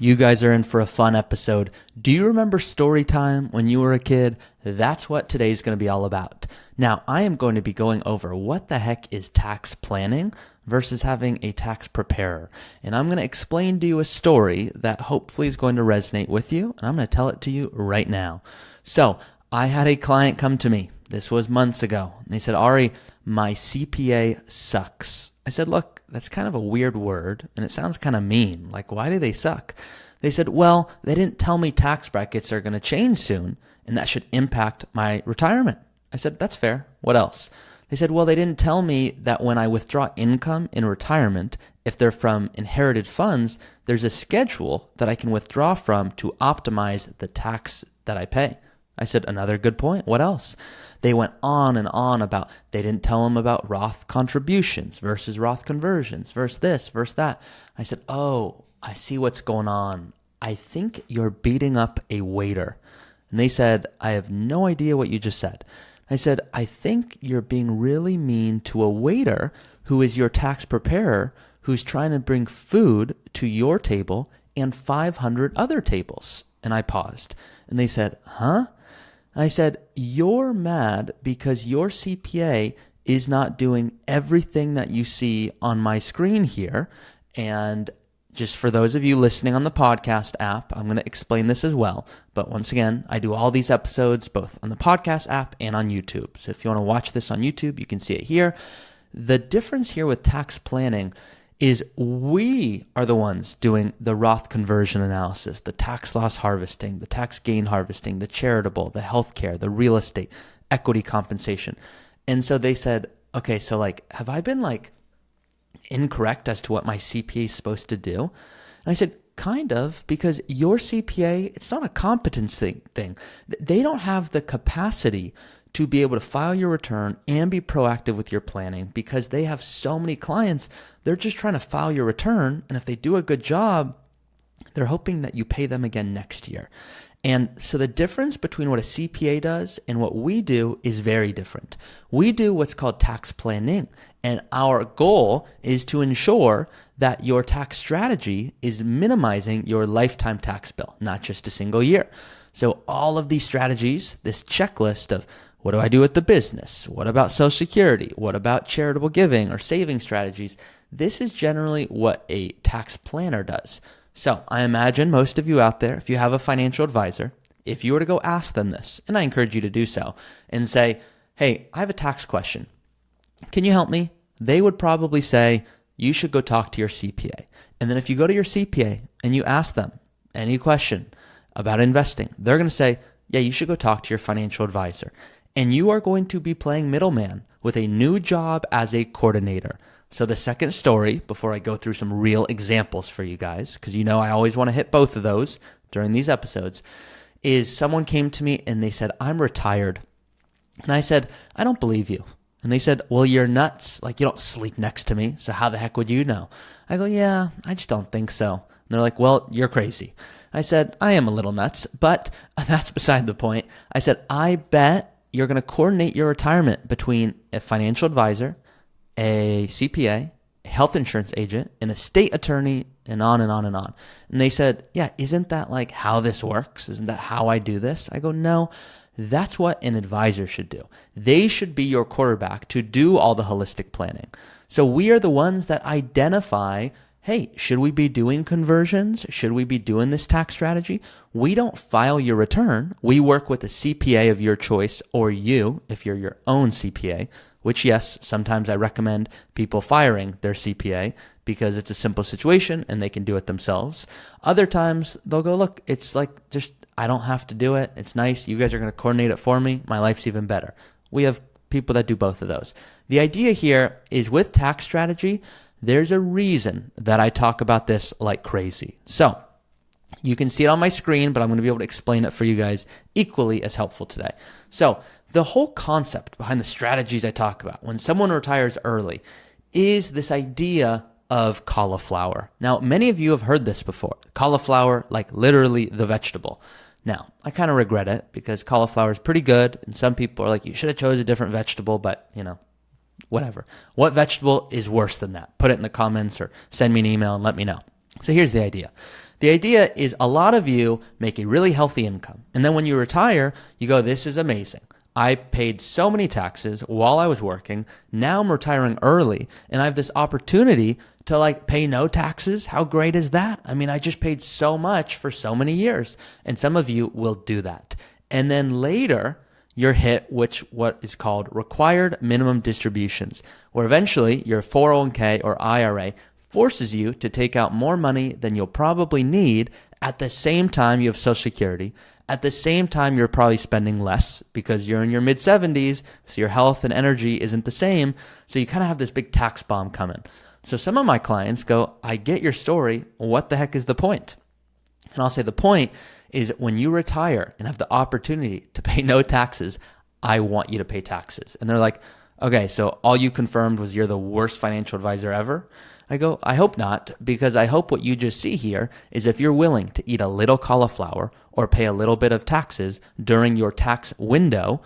You guys are in for a fun episode. Do you remember story time when you were a kid? That's what today's going to be all about. Now, I am going to be going over what the heck is tax planning versus having a tax preparer. And I'm going to explain to you a story that hopefully is going to resonate with you. And I'm going to tell it to you right now. So I had a client come to me. This was months ago. And they said, Ari, my CPA sucks. I said, look, that's kind of a weird word, and it sounds kind of mean. Like, why do they suck? They said, well, they didn't tell me tax brackets are going to change soon, and that should impact my retirement. I said, that's fair. What else? They said, well, they didn't tell me that when I withdraw income in retirement, if they're from inherited funds, there's a schedule that I can withdraw from to optimize the tax that I pay. I said, another good point. What else? They went on and on about, they didn't tell them about Roth contributions versus Roth conversions versus this, versus that. I said, oh, I see what's going on. I think you're beating up a waiter. And they said, I have no idea what you just said. I said, I think you're being really mean to a waiter who is your tax preparer who's trying to bring food to your table and 500 other tables. And I paused. And they said, huh? I said, you're mad because your CPA is not doing everything that you see on my screen here. And just for those of you listening on the podcast app, I'm going to explain this as well. But once again, I do all these episodes both on the podcast app and on YouTube. So if you want to watch this on YouTube, you can see it here. The difference here with tax planning is we are the ones doing the Roth conversion analysis, the tax loss harvesting, the tax gain harvesting, the charitable, the healthcare, the real estate, equity compensation. And so they said, okay, so have I been incorrect as to what my CPA is supposed to do? And I said, kind of, because your CPA, it's not a competence thing. They don't have the capacity to be able to file your return and be proactive with your planning because they have so many clients. They're just trying to file your return. And if they do a good job, they're hoping that you pay them again next year. And so the difference between what a CPA does and what we do is very different. We do what's called tax planning. And our goal is to ensure that your tax strategy is minimizing your lifetime tax bill, not just a single year. So all of these strategies, this checklist of what do I do with the business? What about Social Security? What about charitable giving or saving strategies? This is generally what a tax planner does. So I imagine most of you out there, if you have a financial advisor, if you were to go ask them this, and I encourage you to do so, and say, hey, I have a tax question. Can you help me? They would probably say, you should go talk to your CPA. And then if you go to your CPA and you ask them any question about investing, they're going to say, yeah, you should go talk to your financial advisor. And you are going to be playing middleman with a new job as a coordinator. So the second story, before I go through some real examples for you guys, because you know I always want to hit both of those during these episodes, is someone came to me and they said, I'm retired. And I said, I don't believe you. And they said, well, you're nuts. You don't sleep next to me. So how the heck would you know? I go, yeah, I just don't think so. And they're like, well, you're crazy. I said, I am a little nuts, but that's beside the point. I said, I bet you're going to coordinate your retirement between a financial advisor, a CPA, a health insurance agent, an estate attorney, and on and on and on. And they said, yeah, isn't that how this works? Isn't that how I do this? I go, no, that's what an advisor should do. They should be your quarterback to do all the holistic planning. So we are the ones that identify, hey, should we be doing conversions? Should we be doing this tax strategy? We don't file your return. We work with a CPA of your choice, or you, if you're your own CPA, which, yes, sometimes I recommend people firing their CPA because it's a simple situation and they can do it themselves. Other times they'll go, look, it's just, I don't have to do it. It's nice. You guys are going to coordinate it for me. My life's even better. We have people that do both of those. The idea here is with tax strategy, there's a reason that I talk about this like crazy. So you can see it on my screen, but I'm going to be able to explain it for you guys equally as helpful today. So the whole concept behind the strategies I talk about when someone retires early is this idea of cauliflower. Now, many of you have heard this before. Cauliflower, literally the vegetable. Now, I kind of regret it because cauliflower is pretty good, and some people are like, you should have chose a different vegetable, but whatever. What vegetable is worse than that? Put it in the comments or send me an email and let me know. So here's the idea. The idea is a lot of you make a really healthy income. And then when you retire, you go, this is amazing. I paid so many taxes while I was working. Now I'm retiring early and I have this opportunity to pay no taxes. How great is that? I mean, I just paid so much for so many years. And some of you will do that. And then later you're hit what is called required minimum distributions, where eventually your 401k or IRA forces you to take out more money than you'll probably need. At the same time, you have Social Security. At the same time, you're probably spending less because you're in your mid 70s, so your health and energy isn't the same. So you kind of have this big tax bomb coming. So some of my clients go, I get your story. What the heck is the point? And I'll say the point is when you retire and have the opportunity to pay no taxes, I want you to pay taxes. And they're like, okay, so all you confirmed was you're the worst financial advisor ever? I go, I hope not, because I hope what you just see here is if you're willing to eat a little cauliflower or pay a little bit of taxes during your tax window,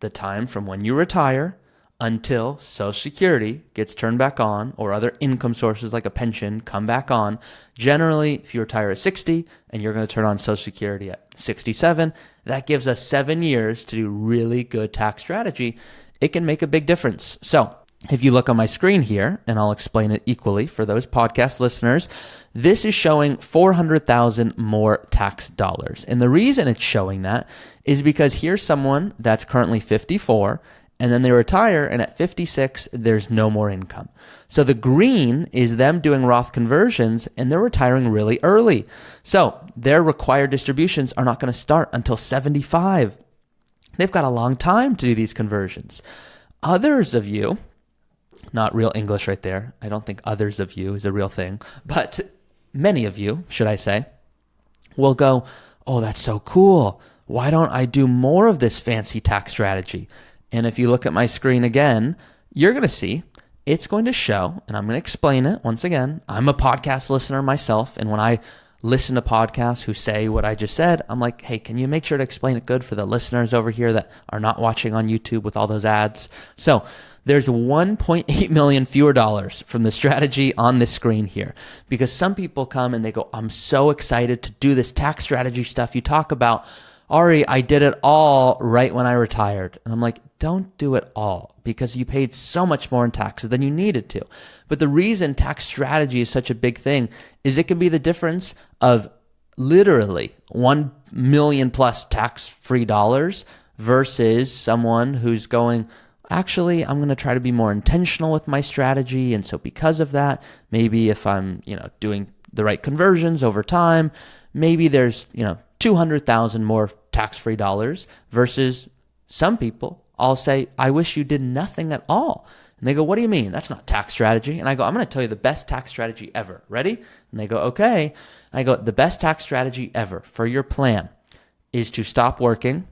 the time from when you retire until Social Security gets turned back on or other income sources like a pension come back on. Generally, if you retire at 60 and you're going to turn on Social Security at 67, that gives us 7 years to do really good tax strategy. It can make a big difference. So if you look on my screen here, and I'll explain it equally for those podcast listeners, this is showing 400,000 more tax dollars. And the reason it's showing that is because here's someone that's currently 54, and then they retire, and at 56, there's no more income. So the green is them doing Roth conversions, and they're retiring really early. So their required distributions are not going to start until 75. They've got a long time to do these conversions. Others of you, not real English right there. I don't think others of you is a real thing, but many of you, should I say, will go, oh, that's so cool. Why don't I do more of this fancy tax strategy? And if you look at my screen again, you're going to see it's going to show, and I'm going to explain it once again. I'm a podcast listener myself, and when I listen to podcasts who say what I just said, I'm like, hey, can you make sure to explain it good for the listeners over here that are not watching on YouTube with all those ads? So there's 1.8 million fewer dollars from the strategy on this screen here, because some people come and they go, I'm so excited to do this tax strategy stuff you talk about. Ari, I did it all right when I retired. And I'm like, don't do it all, because you paid so much more in taxes than you needed to. But the reason tax strategy is such a big thing is it can be the difference of literally 1 million plus tax-free dollars versus someone who's going, actually, I'm going to try to be more intentional with my strategy. And so because of that, maybe if I'm, doing the right conversions over time, maybe there's, 200,000 more tax-free dollars versus some people. I'll say, I wish you did nothing at all. And they go, what do you mean? That's not tax strategy. And I go, I'm going to tell you the best tax strategy ever. Ready? And they go, okay. And I go, the best tax strategy ever for your plan is to stop working.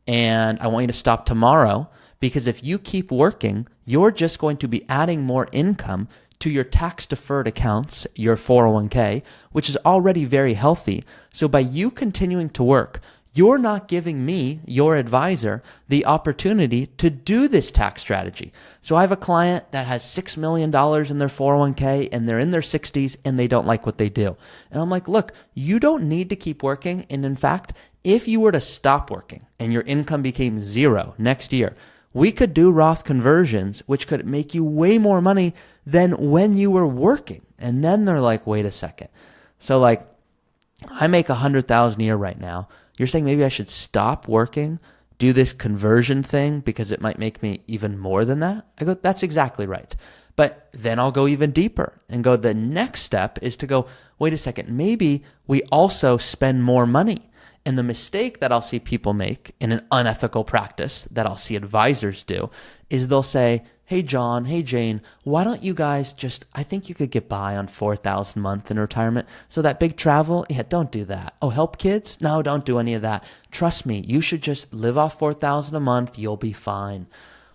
And I want you to stop tomorrow, because if you keep working, you're just going to be adding more income to your tax-deferred accounts, your 401k, which is already very healthy. So by you continuing to work, you're not giving me, your advisor, the opportunity to do this tax strategy. So I have a client that has $6 million in their 401k and they're in their 60s and they don't like what they do. And I'm like, look, you don't need to keep working. And in fact, if you were to stop working and your income became zero next year, we could do Roth conversions, which could make you way more money than when you were working. And then they're like, wait a second. So I make $100,000 a year right now. You're saying maybe I should stop working, do this conversion thing because it might make me even more than that? I go, that's exactly right. But then I'll go even deeper and go, the next step is to go, wait a second, maybe we also spend more money. And the mistake that I'll see people make in an unethical practice that I'll see advisors do is they'll say, hey, John, hey, Jane, why don't you guys I think you could get by on $4,000 a month in retirement. So that big travel, yeah, don't do that. Oh, help kids? No, don't do any of that. Trust me, you should just live off $4,000 a month. You'll be fine.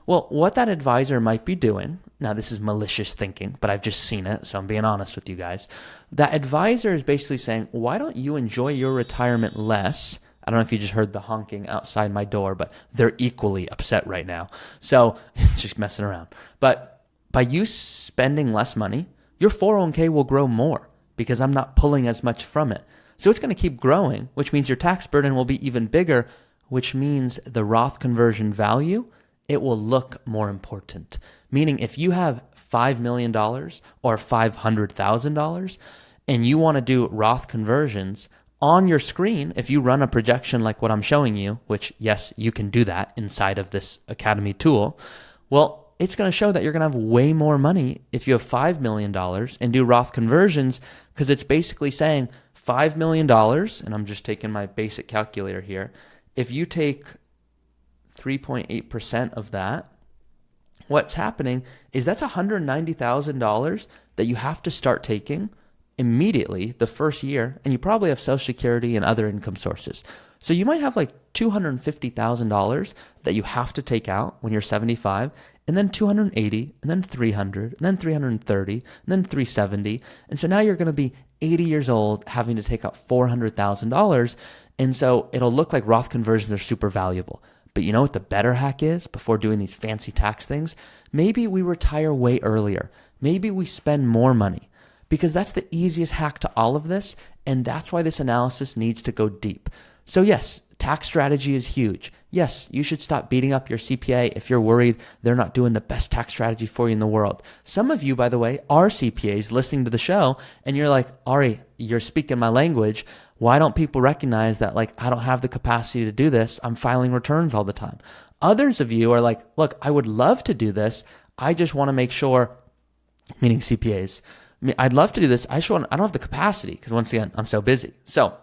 Well, what that advisor might be doing, now this is malicious thinking, but I've just seen it, so I'm being honest with you guys. That advisor is basically saying, why don't you enjoy your retirement less? I don't know if you just heard the honking outside my door, but they're equally upset right now. So just messing around. But by you spending less money, your 401k will grow more. because I'm not pulling as much from it. So it's going to keep growing, which means your tax burden will be even bigger, which means the Roth conversion value, it will look more important. Meaning if you have $5 million or $500,000 and you want to do Roth conversions on your screen, if you run a projection like what I'm showing you, which yes, you can do that inside of this Academy tool, well, it's going to show that you're going to have way more money if you have $5 million and do Roth conversions, because it's basically saying $5 million, and I'm just taking my basic calculator here. If you take 3.8% of that, what's happening is that's $190,000 that you have to start taking immediately the first year, and you probably have Social Security and other income sources. So you might have like $250,000 that you have to take out when you're 75, and then 280, and then 300, and then 330, and then 370. And so now you're going to be 80 years old having to take out $400,000. And so it'll look like Roth conversions are super valuable. But you know what the better hack is before doing these fancy tax things? Maybe we retire way earlier. Maybe we spend more money, because that's the easiest hack to all of this. And that's why this analysis needs to go deep. So yes, tax strategy is huge. Yes, you should stop beating up your CPA if you're worried they're not doing the best tax strategy for you in the world. Some of you, by the way, are CPAs listening to the show, and you're like, Ari, you're speaking my language. Why don't people recognize that, like, I don't have the capacity to do this? I'm filing returns all the time. Others of you are like, look, I would love to do this. I just want to make sure, meaning CPAs, I'd love to do this. I don't have the capacity because, once again, I'm so busy. So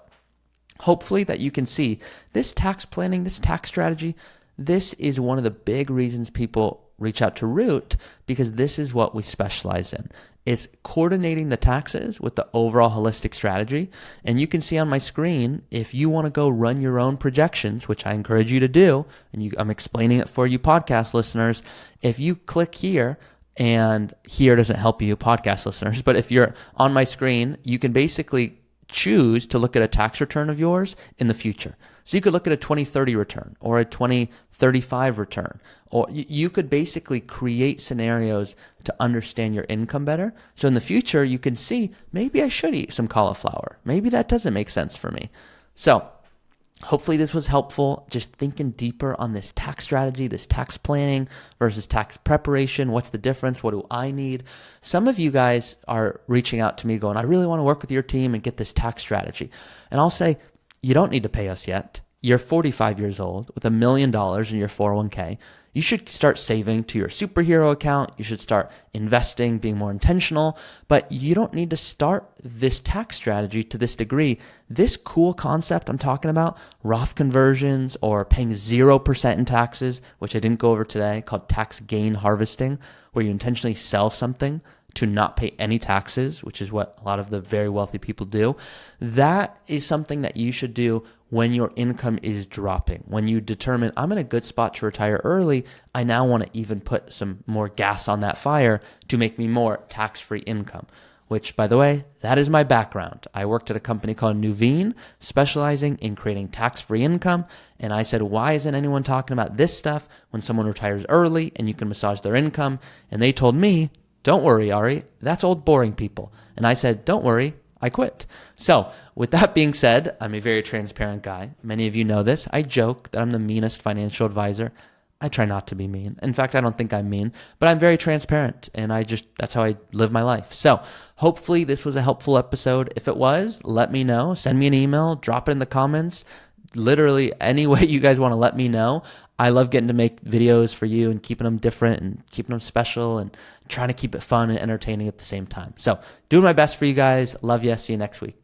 hopefully that you can see this tax planning, this tax strategy, this is one of the big reasons people reach out to Root, because this is what we specialize in. It's coordinating the taxes with the overall holistic strategy. And you can see on my screen, if you want to go run your own projections, which I encourage you to do, and I'm explaining it for you podcast listeners, if you click here, and here doesn't help you podcast listeners, but if you're on my screen, you can basically choose to look at a tax return of yours in the future. So you could look at a 2030 return or a 2035 return, or you could basically create scenarios to understand your income better. So in the future, you can see, maybe I should eat some cauliflower. Maybe that doesn't make sense for me. So hopefully this was helpful, just thinking deeper on this tax strategy, this tax planning versus tax preparation. What's the difference? What do I need? Some of you guys are reaching out to me going, I really want to work with your team and get this tax strategy. And I'll say, you don't need to pay us yet. You're 45 years old with $1 million in your 401k. You should start saving to your superhero account. You should start investing, being more intentional, but you don't need to start this tax strategy to this degree. This cool concept I'm talking about, Roth conversions or paying 0% in taxes, which I didn't go over today, called tax gain harvesting, where you intentionally sell something to not pay any taxes, which is what a lot of the very wealthy people do. That is something that you should do when your income is dropping. When you determine, I'm in a good spot to retire early, I now want to even put some more gas on that fire to make me more tax-free income, which, by the way, that is my background. I worked at a company called Nuveen, specializing in creating tax-free income. And I said, why isn't anyone talking about this stuff when someone retires early and you can massage their income? And they told me, don't worry, Ari, that's old boring people. And I said, don't worry, I quit. So with that being said, I'm a very transparent guy. Many of you know this. I joke that I'm the meanest financial advisor. I try not to be mean. In fact, I don't think I'm mean, but I'm very transparent, and that's how I live my life. So hopefully this was a helpful episode. If it was, let me know. Send me an email, drop it in the comments. Literally any way you guys want to let me know. I love getting to make videos for you and keeping them different and keeping them special and trying to keep it fun and entertaining at the same time. So doing my best for you guys. Love you. See you next week.